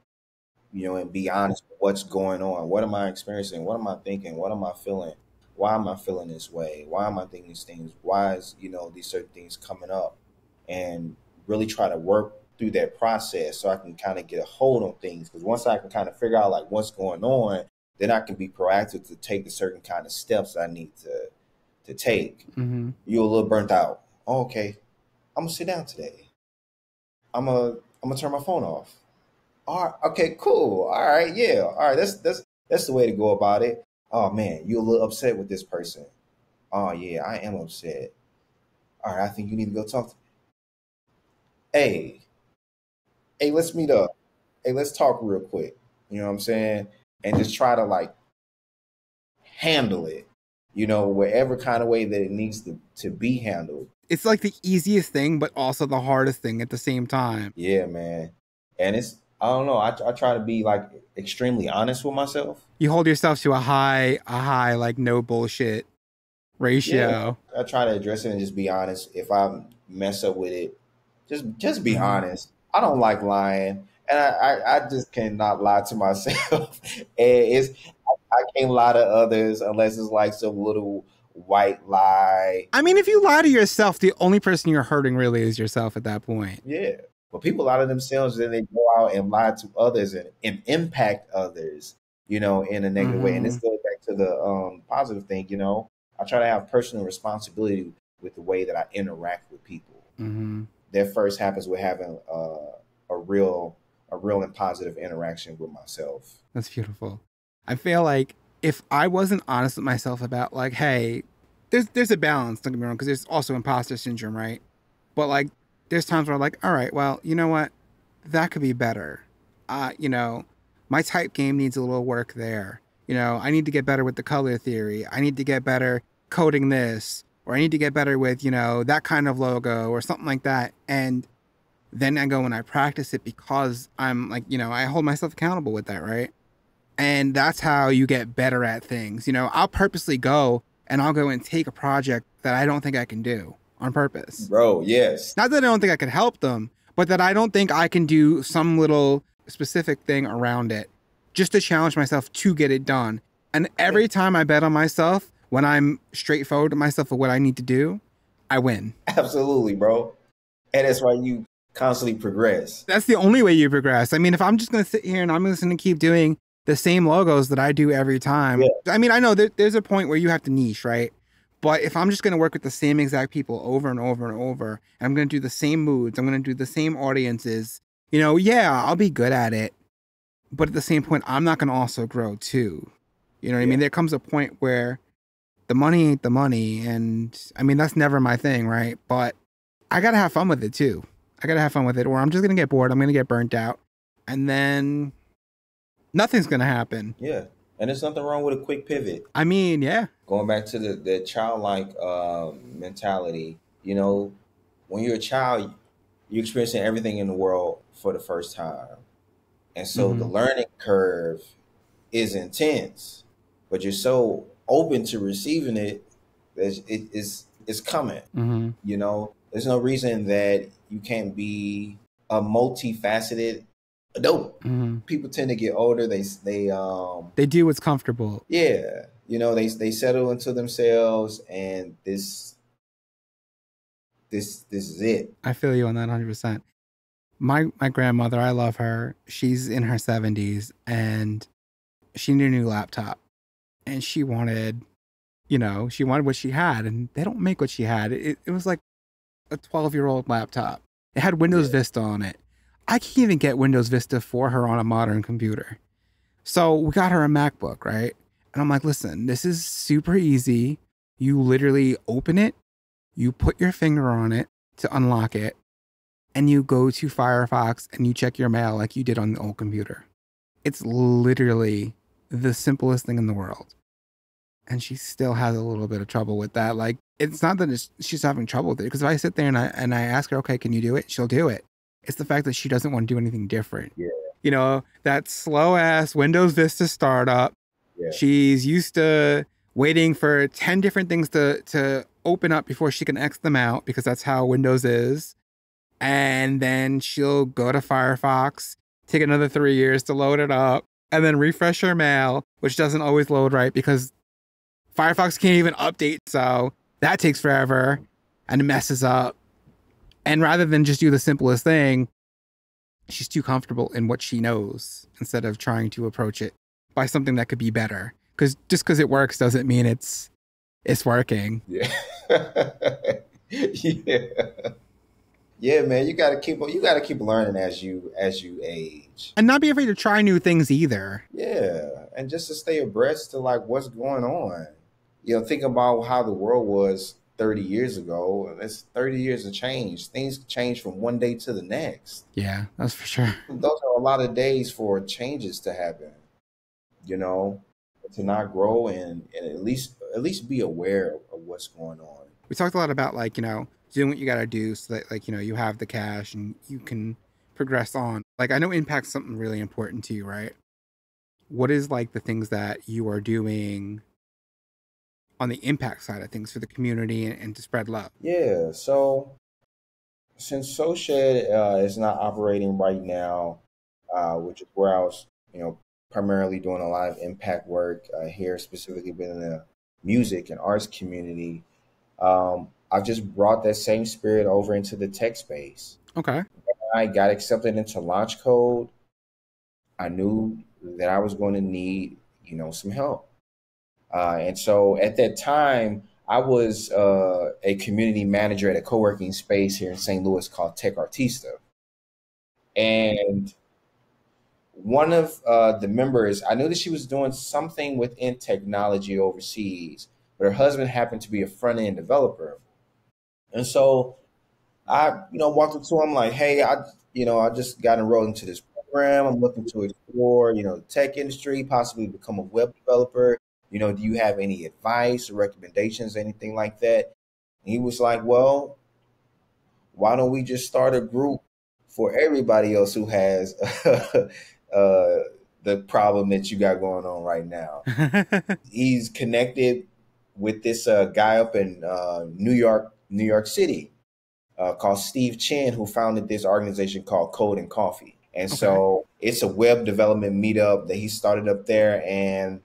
you know, and be honest with what's going on. What am I experiencing? What am I thinking? What am I feeling? Why am I feeling this way? Why am I thinking these things? Why is, you know, these certain things coming up? And really try to work through that process so I can kind of get a hold on things. Because once I can kind of figure out like what's going on, then I can be proactive to take the certain kind of steps I need to take. Mm-hmm. You're a little burnt out. Oh, okay, I'm gonna sit down today. I'm gonna turn my phone off. All right, okay, cool. All right, yeah, all right. That's the way to go about it. Oh man, you're a little upset with this person. Oh yeah, I am upset. All right, I think you need to go talk to me. Hey, let's meet up. Hey, let's talk real quick. You know what I'm saying? And just try to like handle it, you know, whatever kind of way that it needs to be handled. It's like the easiest thing, but also the hardest thing at the same time. Yeah, man. And I don't know. I try to be like extremely honest with myself. You hold yourself to a high, like no bullshit ratio. Yeah, I try to address it and just be honest. If I mess up with it, just be honest. I don't like lying, and I just cannot lie to myself. And I can't lie to others unless it's like some little white lie. I mean, if you lie to yourself, the only person you're hurting really is yourself at that point. Yeah. But people lie to themselves, then they go out and lie to others and impact others, you know, in a negative way. And this goes back to the positive thing, you know. I try to have personal responsibility with the way that I interact with people. Mm-hmm. That first happens with having a real and positive interaction with myself. That's beautiful. I feel like if I wasn't honest with myself about like, hey, there's a balance, don't get me wrong, because there's also imposter syndrome, right? But like, there's times where I'm like, all right, well, you know what? That could be better. you know, my type game needs a little work there. You know, I need to get better with the color theory. I need to get better coding this, or I need to get better with, you know, that kind of logo or something like that. And then I go and I practice it because I'm like, you know, I hold myself accountable with that, right? And that's how you get better at things. You know, I'll purposely go and I'll go and take a project that I don't think I can do on purpose. Bro, yes. Not that I don't think I can help them, but that I don't think I can do some little specific thing around it just to challenge myself to get it done. And every time I bet on myself, when I'm straightforward to myself of what I need to do, I win. Absolutely, bro. And that's why you constantly progress. That's the only way you progress. I mean, if I'm just going to sit here and I'm just going to keep doing the same logos that I do every time. Yeah. I mean, I know there's a point where you have to niche, right? But if I'm just going to work with the same exact people over and over and over, and I'm going to do the same moods, I'm going to do the same audiences, you know, yeah, I'll be good at it. But at the same point, I'm not going to also grow too. You know what I mean? There comes a point where the money ain't the money. And I mean, that's never my thing, right? But I got to have fun with it too. I got to have fun with it, or I'm just going to get bored. I'm going to get burnt out. And then nothing's going to happen. Yeah. And there's nothing wrong with a quick pivot. I mean, yeah. Going back to the childlike mentality, you know, when you're a child, you're experiencing everything in the world for the first time. And so the learning curve is intense, but you're so open to receiving it that it's coming. You know, there's no reason that you can't be a multifaceted adult. People tend to get older. They do what's comfortable. Yeah. You know, they settle into themselves, and this is it. I feel you on that 100%. My grandmother, I love her. She's in her 70s and she needed a new laptop, and she wanted, you know, she wanted what she had, and they don't make what she had. It was like a 12-year-old laptop. It had Windows Vista on it. I can't even get Windows Vista for her on a modern computer. So we got her a MacBook, right? And I'm like, listen, this is super easy. You literally open it, you put your finger on it to unlock it, and you go to Firefox and you check your mail like you did on the old computer. It's literally the simplest thing in the world. And she still has a little bit of trouble with that. Like, it's not that she's having trouble with it, because if I sit there and I ask her, okay, can you do it? She'll do it. It's the fact that she doesn't want to do anything different. Yeah. You know, that slow ass Windows Vista startup. Yeah. She's used to waiting for 10 different things to open up before she can X them out, because that's how Windows is. And then she'll go to Firefox, take another 3 years to load it up, and then refresh her mail, which doesn't always load right because Firefox can't even update. So that takes forever and it messes up. And rather than just do the simplest thing, she's too comfortable in what she knows instead of trying to approach it by something that could be better. Because just because it works doesn't mean it's working. Yeah. Yeah. Yeah, man, you gotta keep learning as you age, and not be afraid to try new things either. Yeah, and just to stay abreast to like what's going on. You know, think about how the world was 30 years ago. It's 30 years of change. Things change from one day to the next. Yeah, that's for sure. Those are a lot of days for changes to happen. You know, to not grow and at least be aware of what's going on. We talked a lot about, like, you know, doing what you got to do so that, like, you know, you have the cash and you can progress on. Like, I know impact's something really important to you, right? What is, like, the things that you are doing on the impact side of things for the community and to spread love? Yeah, so since SoShed is not operating right now, which is where I was, you know, primarily doing a lot of impact work here, specifically within the music and arts community, I've just brought that same spirit over into the tech space. Okay. When I got accepted into LaunchCode, I knew that I was going to need, you know, some help. And so at that time, I was a community manager at a co-working space here in St. Louis called Tech Artista. And one of the members, I knew that she was doing something within technology overseas, but her husband happened to be a front-end developer. And so I, you know, walked up to him like, hey, I just got enrolled into this program. program. I'm looking to explore, the tech industry, possibly become a web developer. Do you have any advice or recommendations, anything like that? And he was like, well, why don't we just start a group for everybody else who has the problem that you got going on right now? He's connected with this guy up in New York City called Steve Chen, who founded this organization called Code and Coffee. And so it's a web development meetup that he started up there. And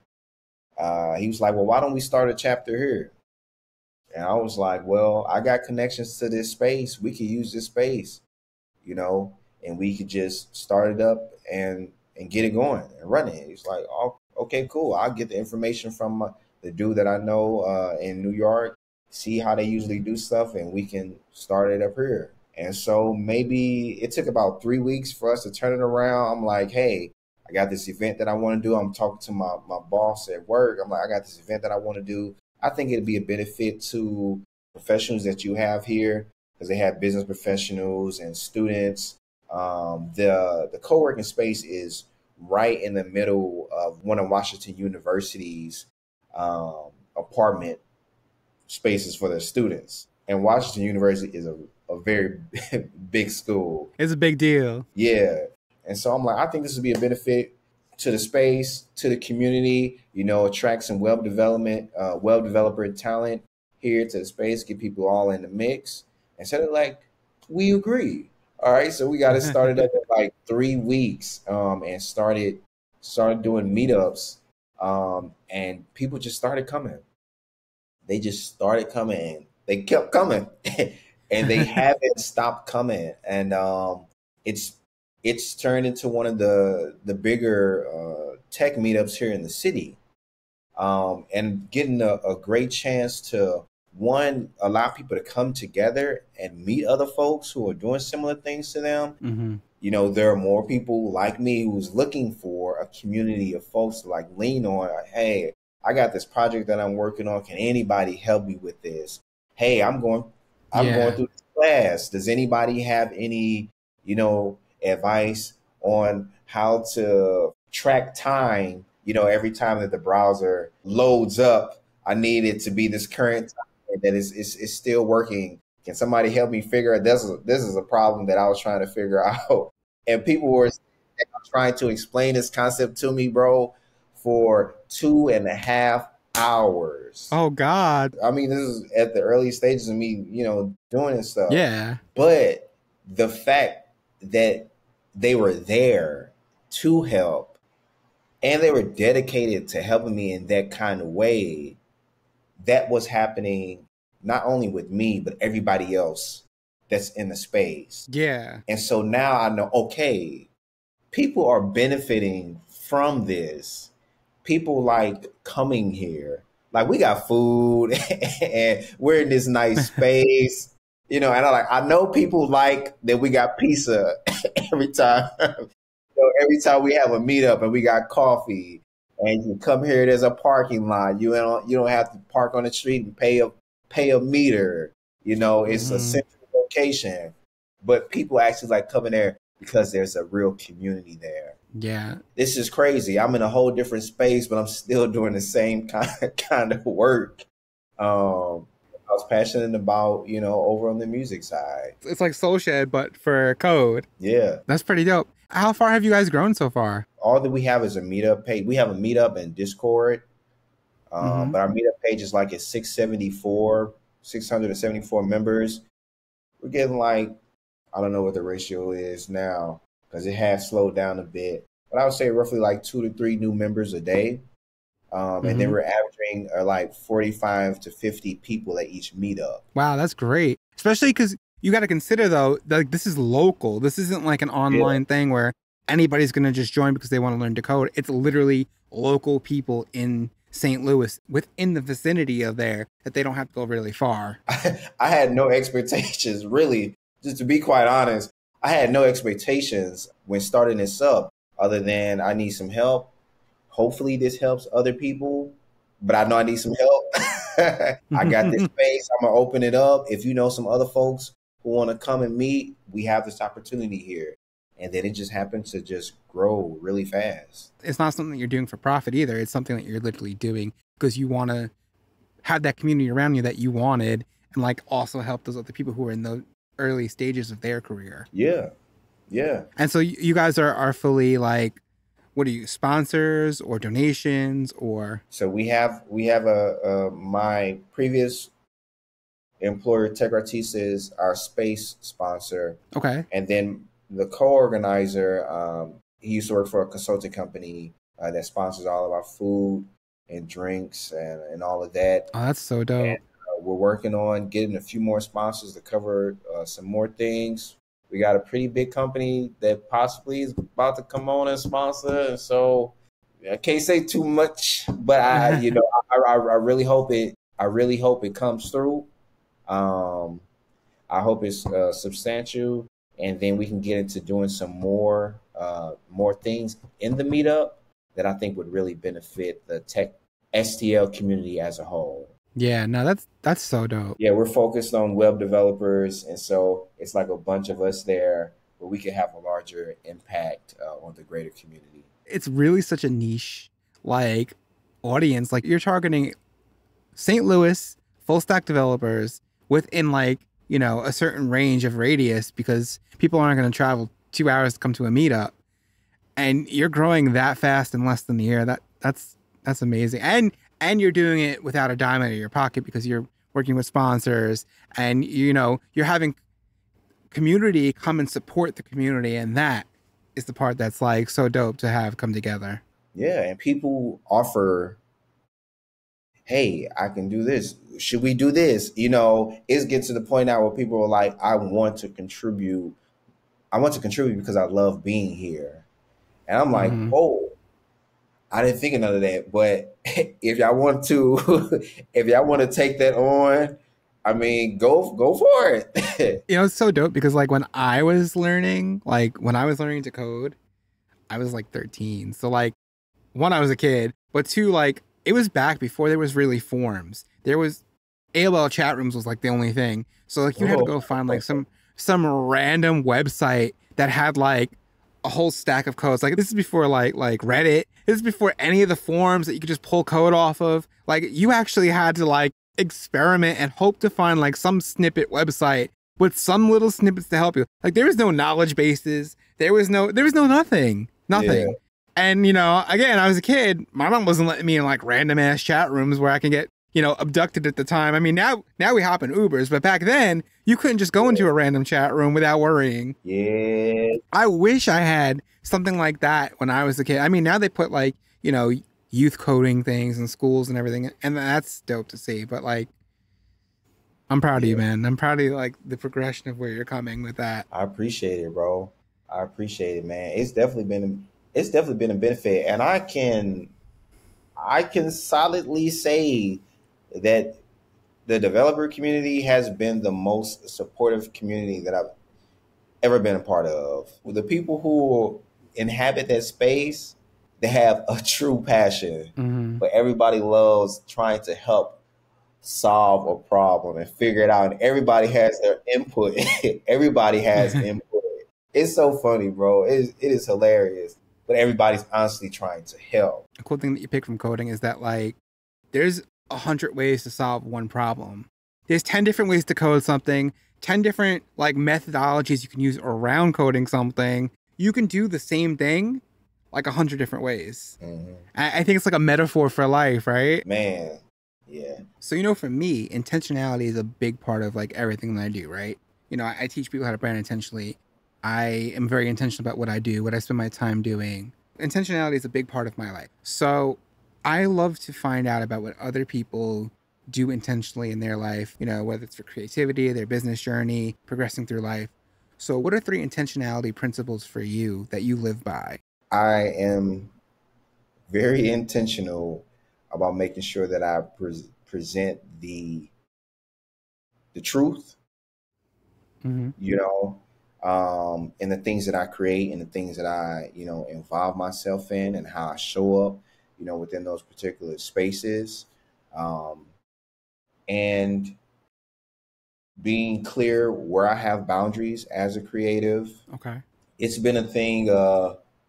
he was like, well, why don't we start a chapter here? And I was like, well, I got connections to this space. We could use this space, and we could just start it up and get it going and run it. He's like, oh, okay, cool. I'll get the information from the dude that I know in New York, see how they usually do stuff, and we can start it up here. And so maybe it took about 3 weeks for us to turn it around. I'm like, hey, I got this event that I want to do. I'm talking to my boss at work. I'm like, I got this event that I want to do. I think it'd be a benefit to professionals that you have here, because they have business professionals and students. The co-working space is right in the middle of one of Washington University's apartment spaces for their students. And Washington University is a very big school. It's a big deal. Yeah. And so I'm like, I think this would be a benefit to the space, to the community, attract some web developer talent here to the space, get people all in the mix. And so they're like, we agree. All right. So we got it started up in like 3 weeks and started doing meetups. And people just started coming. They just started coming. They kept coming and they haven't stopped coming. And it's turned into one of the bigger tech meetups here in the city, and getting a great chance to, one, allow people to come together and meet other folks who are doing similar things to them. Mm-hmm. There are more people like me who's looking for a community of folks to like lean on. Hey, I got this project that I'm working on. Can anybody help me with this? Hey, I'm going through this class. Does anybody have any, advice on how to track time? Every time that the browser loads up, I need it to be this current time that is still working. Can somebody help me figure out this is a problem that I was trying to figure out? And people were trying to explain this concept to me, bro, for 2.5 hours. Oh God. I mean, this is at the early stages of me, doing this stuff. Yeah. But the fact that they were there to help and they were dedicated to helping me in that kind of way, that was happening not only with me, but everybody else that's in the space. Yeah. And so now I know, okay, people are benefiting from this. People like coming here. Like, we got food and we're in this nice space. And I know people like that we got pizza every time. Every time we have a meetup and we got coffee, and you come here, there's a parking lot. You don't have to park on the street and pay a meter. It's a central location. But people actually like coming there because there's a real community there. Yeah. This is crazy. I'm in a whole different space, but I'm still doing the same kind of work. I was passionate about, over on the music side. It's like Soul Shed, but for code. Yeah. That's pretty dope. How far have you guys grown so far? All that we have is a meetup page. We have a meetup in Discord. But our meetup page is like at 674 members. We're getting like, I don't know what the ratio is now because it has slowed down a bit. But I would say roughly like 2 to 3 new members a day. And then we're averaging like 45 to 50 people at each meetup. Wow, that's great. Especially because you got to consider, though, like this is local. This isn't like an online thing where anybody's going to just join because they want to learn to code. It's literally local people in St. Louis within the vicinity of there that they don't have to go really far. I had no expectations, really. Just to be quite honest, I had no expectations when starting this up other than I need some help. Hopefully this helps other people, but I know I need some help. I got this space. I'm going to open it up. If you know some other folks who want to come and meet, we have this opportunity here. and then it just happened to just grow really fast. It's not something that you're doing for profit either. It's something that you're literally doing because you want to have that community around you that you wanted, and like also help those other people who are in the early stages of their career. Yeah. Yeah. And so you guys are fully like, what are you, sponsors or donations or? So we have a my previous employer, Tech Artista, is our space sponsor. Okay. And then the co-organizer, he used to work for a consulting company that sponsors all of our food and drinks and all of that. Oh, that's so dope. And, we're working on getting a few more sponsors to cover some more things. We got a pretty big company that possibly is about to come on and sponsor. And so I can't say too much, but I really hope it comes through. I hope it's substantial, and then we can get into doing some more things in the meetup that I think would really benefit the tech STL community as a whole. Yeah, no, that's so dope. Yeah, we're focused on web developers, and so it's like a bunch of us there where we can have a larger impact on the greater community. It's really such a niche like audience. Like you're targeting St. Louis full stack developers within like, you know, a certain range of radius because people aren't going to travel 2 hours to come to a meetup, and you're growing that fast in less than a year. That's amazing. And you're doing it without a dime out of your pocket because you're working with sponsors and, you know, you're having community come and support the community. And that is the part that's like so dope to have come together. Yeah. And people offer, hey, I can do this. Should we do this? You know, it's getting to the point now where people are like, I want to contribute because I love being here. And I'm like, oh, I didn't think of none of that, but if y'all want to take that on, I mean, go for it. You know, it's so dope because like when I was learning to code, I was like 13. So like, one, I was a kid, but two, like it was back before there was really forums. There was AOL chat rooms was like the only thing. So like you had to go find like some random website that had like a whole stack of codes. Like this is before like Reddit. This is before any of the forums that you could just pull code off of. Like you actually had to like experiment and hope to find like some snippet website with some little snippets to help you. Like there was no knowledge bases. There was no nothing. Yeah. And you know, again, I was a kid. My mom wasn't letting me in like random ass chat rooms where I can get, you know, abducted at the time. I mean, now we hop in Ubers, but back then you couldn't just go into a random chat room without worrying. Yeah. I wish I had something like that when I was a kid. I mean, now they put like, you know, youth coding things in schools and everything, and that's dope to see. But like, I'm proud of you, man. I'm proud of you, like the progression of where you're coming with that. I appreciate it, bro. I appreciate it, man. It's definitely been a benefit, and I can solidly say that the developer community has been the most supportive community that I've ever been a part of. The people who inhabit that space, they have a true passion, but everybody loves trying to help solve a problem and figure it out. And everybody has their input. Everybody has input. It's so funny, bro. It is hilarious. But everybody's honestly trying to help. A cool thing that you pick from coding is that like there's 100 ways to solve one problem. There's 10 different ways to code something, 10 different like methodologies you can use around coding something. You can do the same thing like 100 different ways. I think it's like a metaphor for life, right? Man, yeah. So, you know, for me, intentionality is a big part of like everything that I do, right? You know, I teach people how to brand intentionally. I am very intentional about what I do, what I spend my time doing. Intentionality is a big part of my life. So I love to find out about what other people do intentionally in their life, you know, whether it's for creativity, their business journey, progressing through life. So what are 3 intentionality principles for you that you live by? I am very intentional about making sure that I present the truth, you know, and the things that I create and the things that I, you know, involve myself in and how I show up, you know, within those particular spaces. And being clear where I have boundaries as a creative. Okay. it's been a thing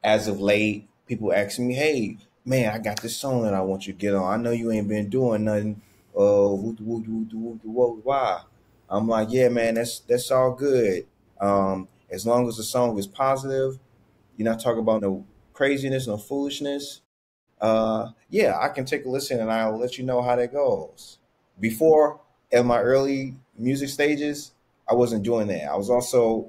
as of late. People asking me, "Hey, man, I got this song that I want you to get on. I know you ain't been doing nothing. Why?" I'm like, "Yeah, man, that's all good. As long as the song is positive, you're not talking about no craziness, no foolishness. Yeah, I can take a listen and I'll let you know how that goes." Before, in my early music stages, I wasn't doing that. I was also,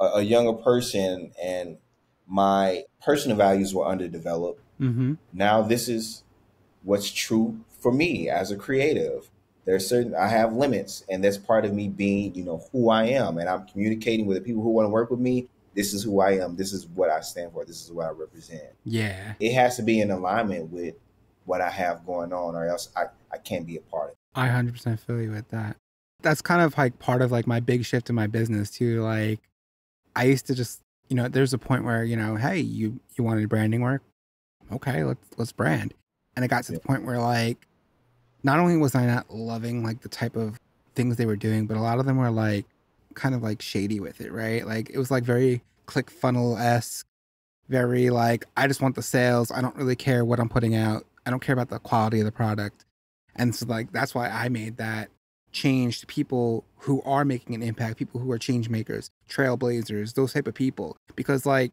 a younger person, and my personal values were underdeveloped. Mm-hmm. Now this is what's true for me as a creative. There's certain I have limits, and that's part of me being, who I am, and I'm communicating with the people who want to work with me. This is who I am. This is what I stand for. This is what I represent. Yeah. It has to be in alignment with what I have going on, or else I can't be a part of it. I 100% feel you with that. That's kind of like part of like my big shift in my business too. Like I used to just, there's a point where, hey, you wanted branding work? Okay, let's brand. And it got to the point where like not only was I not loving like the type of things they were doing, but a lot of them were like kind of like shady with it, right? Like it was like very click funnel-esque, very like I just want the sales. I don't really care what I'm putting out. I don't care about the quality of the product. And so like that's why I made that change to people who are making an impact, people who are change makers, trailblazers, those type of people. Because like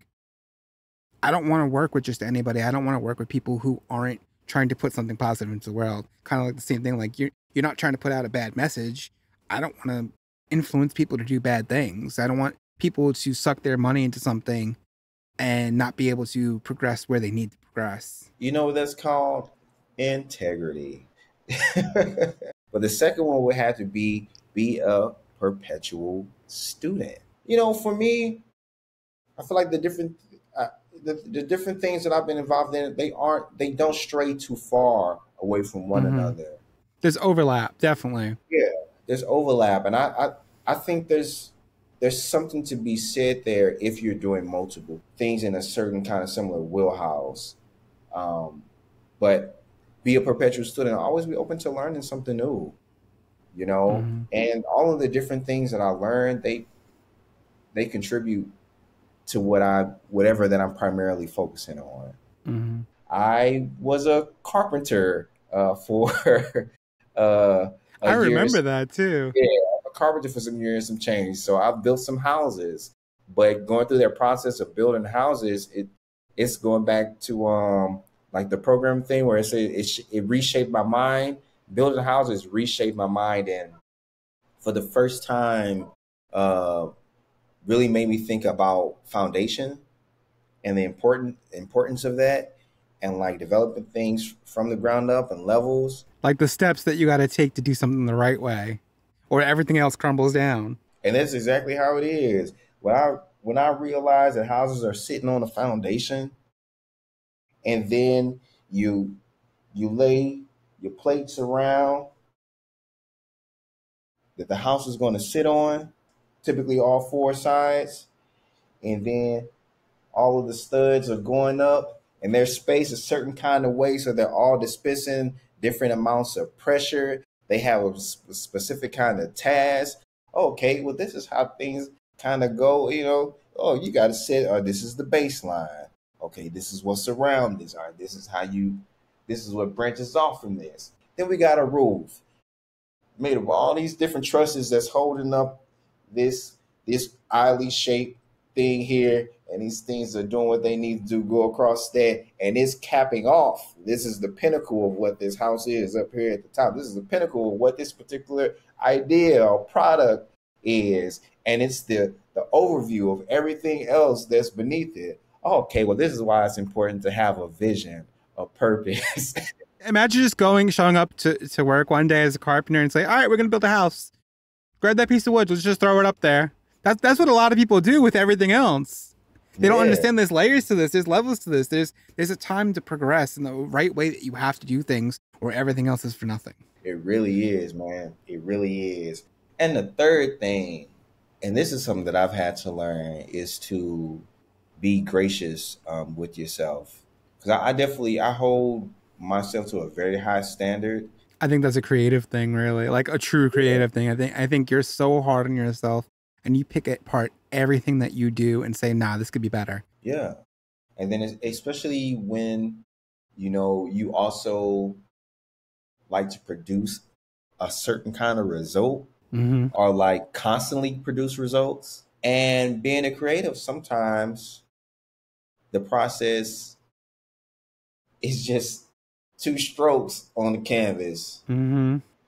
I don't want to work with just anybody. I don't want to work with people who aren't trying to put something positive into the world. Kind of like the same thing. Like you're not trying to put out a bad message. I don't want to influence people to do bad things. I don't want people to suck their money into something and not be able to progress where they need to progress. You know what that's called? Integrity. But the second one would have to be a perpetual student. For me, I feel like the different things that I've been involved in, they don't stray too far away from one another. There's overlap, definitely. Yeah, there's overlap, and I think there's something to be said there if you're doing multiple things in a certain kind of similar wheelhouse. But be a perpetual student, always be open to learning something new, and all of the different things that I learned, they contribute to whatever that I'm primarily focusing on. I was a carpenter for I remember that too. Yeah, a carpenter for some years, some change. So I've built some houses, but going through that process of building houses, it's going back to like the program thing where it reshaped my mind. Building houses reshaped my mind, and for the first time, really made me think about foundation and the importance of that, and like developing things from the ground up and levels. Like the steps that you got to take to do something the right way, or everything else crumbles down. And that's exactly how it is. When I realized that houses are sitting on a foundation, and then you lay your plates around that the house is going to sit on, typically all four sides, and then all of the studs are going up, and they're spaced a certain kind of way so they're all dispensing different amounts of pressure. They have a specific kind of task. Okay, well, this is how things kind of go, Oh, you got to sit, or this is the baseline. Okay, this is what's around this. All right, this is what branches off from this. Then we got a roof made of all these different trusses that's holding up this oddly shaped thing here, and these things are doing what they need to do, go across that, and it's capping off. This is the pinnacle of what this house is up here at the top. This is the pinnacle of what this particular idea or product is, and it's the overview of everything else that's beneath it. Okay, well, this is why it's important to have a vision, a purpose. Imagine just showing up to work one day as a carpenter and say, all right, we're going to build a house. Grab that piece of wood. Let's just throw it up there. That's what a lot of people do with everything else. They don't understand there's layers to this. There's levels to this. There's a time to progress in the right way that you have to do things, or everything else is for nothing. It really is, man. It really is. And the third thing, and this is something that I've had to learn, is to be gracious with yourself. Because I hold myself to a very high standard. I think that's a creative thing, really, like a true creative thing. I think you're so hard on yourself, and you pick apart everything that you do and say, nah, this could be better. Yeah. And then especially when, you also like to produce a certain kind of result, or like constantly produce results. And being a creative, sometimes the process is just 2 strokes on the canvas.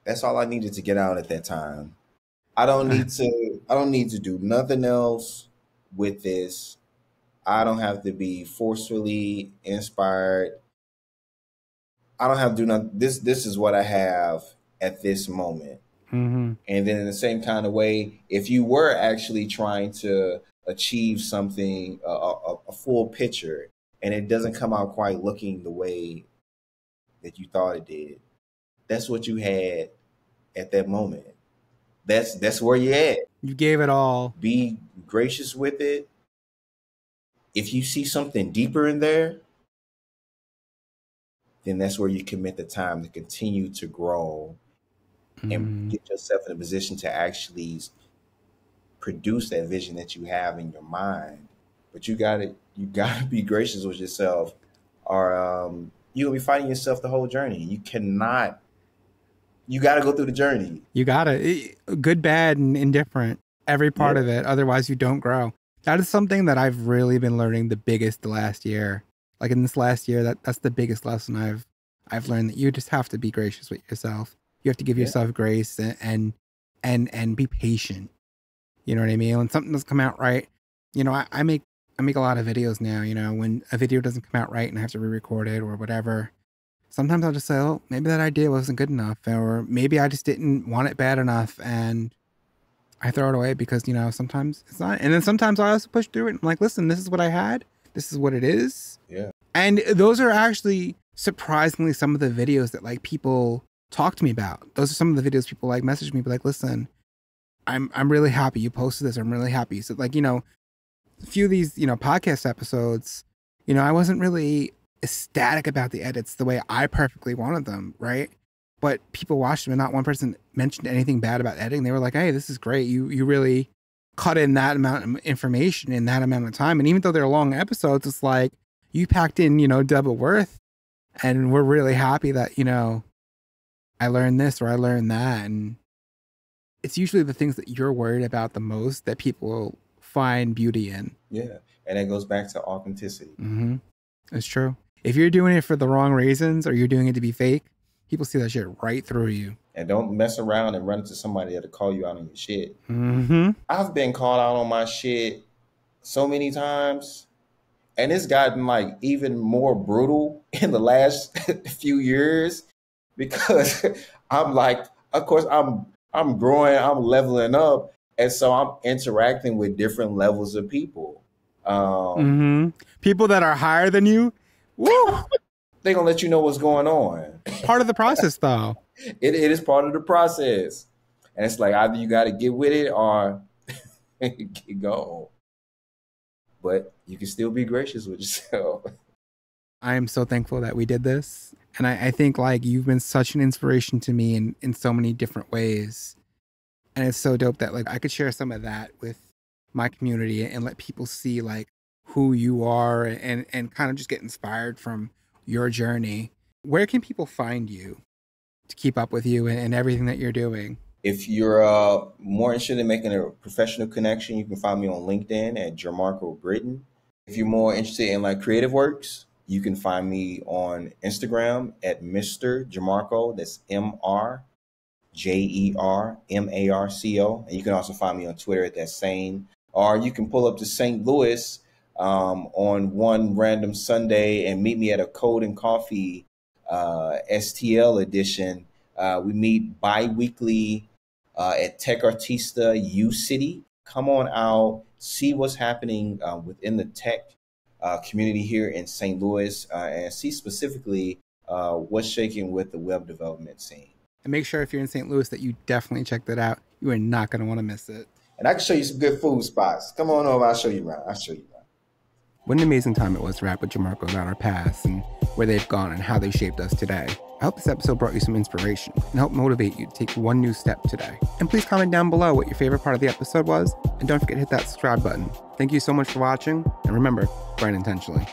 That's all I needed to get out at that time. I don't need to do nothing else with this. I don't have to be forcefully inspired. I don't have to do nothing. This is what I have at this moment. And then in the same kind of way, if you were actually trying to achieve something, a full picture, and it doesn't come out quite looking the way that you thought it did, that's what you had at that moment. That's where you're at. You gave it all. Be gracious with it. If you see something deeper in there, then that's where you commit the time to continue to grow and get yourself in a position to actually produce that vision that you have in your mind. But you gotta be gracious with yourself, or you're gonna be fighting yourself the whole journey. You gotta go through the journey. You gotta, good, bad, and indifferent, every part of it. Otherwise you don't grow. That is something that I've really been learning the biggest the last year. Like in this last year, that's the biggest lesson I've learned, that you just have to be gracious with yourself. You have to give yourself grace and be patient. You know what I mean? When something doesn't come out right, I make a lot of videos now. When a video doesn't come out right and I have to re-record it or whatever, sometimes I'll just say, oh, maybe that idea wasn't good enough, or maybe I just didn't want it bad enough, and I throw it away because, sometimes it's not. And then sometimes I also push through it. I'm like, listen, this is what I had. This is what it is. Yeah. And those are actually surprisingly some of the videos that like people talk to me about. Those are some of the videos people like message me, be like, listen, I'm really happy you posted this. I'm really happy. So like, a few of these, podcast episodes, I wasn't really ecstatic about the edits the way I perfectly wanted them. Right. But people watched them and not one person mentioned anything bad about editing. They were like, hey, this is great. You really cut in that amount of information in that amount of time. And even though they're long episodes, it's like you packed in, double worth. And we're really happy that, I learned this or I learned that. And it's usually the things that you're worried about the most that people find beauty in. Yeah. And it goes back to authenticity. It's true. If you're doing it for the wrong reasons or you're doing it to be fake, people see that shit right through you. And don't mess around and run into somebody that'll call you out on your shit. I've been called out on my shit so many times. And it's gotten like even more brutal in the last few years, because I'm like, of course, I'm growing, I'm leveling up. And so I'm interacting with different levels of people. People that are higher than you. Woo! They're going to let you know what's going on. Part of the process, though. It is part of the process. And it's like either you got to get with it or get going. But you can still be gracious with yourself. I am so thankful that we did this. And I think like you've been such an inspiration to me in so many different ways. And it's so dope that like I could share some of that with my community and let people see like who you are and kind of just get inspired from your journey. Where can people find you to keep up with you and everything that you're doing? If you're more interested in making a professional connection, you can find me on LinkedIn at JerMarco Britton. If you're more interested in like creative works, you can find me on Instagram at Mr. JerMarco. That's MrJerMarco. And you can also find me on Twitter at that same. Or you can pull up to St. Louis on one random Sunday and meet me at a Code and Coffee STL edition. We meet bi-weekly at Tech Artista U City. Come on out, see what's happening within the tech community here in St. Louis, and see specifically what's shaking with the web development scene. And make sure if you're in St. Louis that you definitely check that out. You are not going to want to miss it. And I can show you some good food spots. Come on over, I'll show you around. What an amazing time it was to rap with JerMarco about our past and where they've gone and how they shaped us today. I hope this episode brought you some inspiration and helped motivate you to take one new step today. And please comment down below what your favorite part of the episode was, and don't forget to hit that subscribe button. Thank you so much for watching, and remember, grind intentionally.